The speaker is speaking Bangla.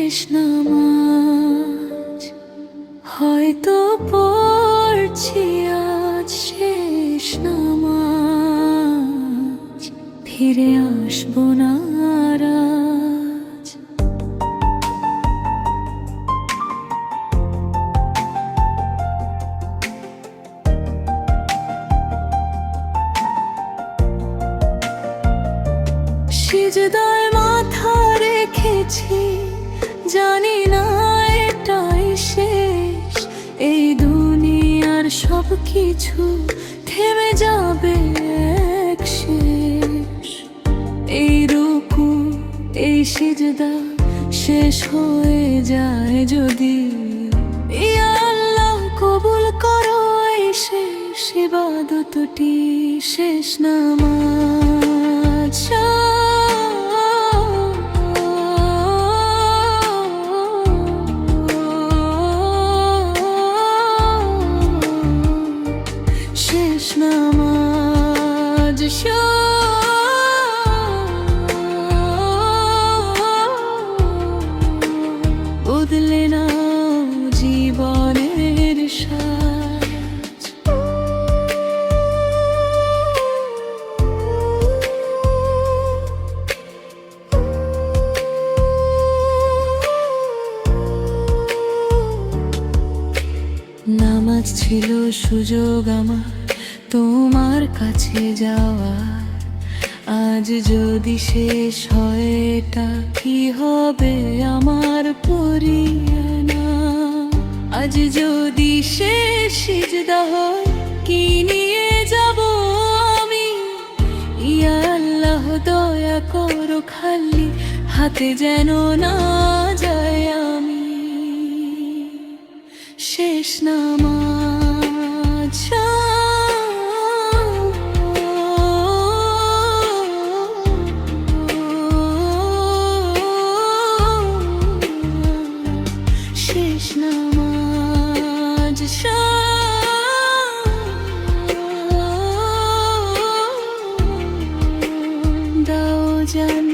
শেষ নামাজ হয়তো পড়ছি আজ, শেষ নামাজ ফিরে আসবো না আর আজ। সিজদায় মাথা রেখেছি, জানি না এটাই শেষ। এই দুনিয়ার সব কিছু থেমে যাবে এক শেষ। এই রুকু এই সিজদা শেষ হয়ে যায় যদি, ইয়া আল্লাহ কবুল করো এই শেষ ইবাদতটি, শেষ নামাজ। শেষ নামাজ বদলে নাও জীবনের সাজ। নামাজ ছিল সুযোগ আমার তোমার কাছে যাওয়ার, আজ যদি শেষ হয় এটা কি হবে আমার পরিয়ানা। আজ যদি শেষ সিজদা হয় কি নিয়ে যাব আমি, ইয়া আল্লাহ দয়া করো খালি হাতে যেন না যায় আমি। শেষ নামাজ শেষ নামাজ দাও জান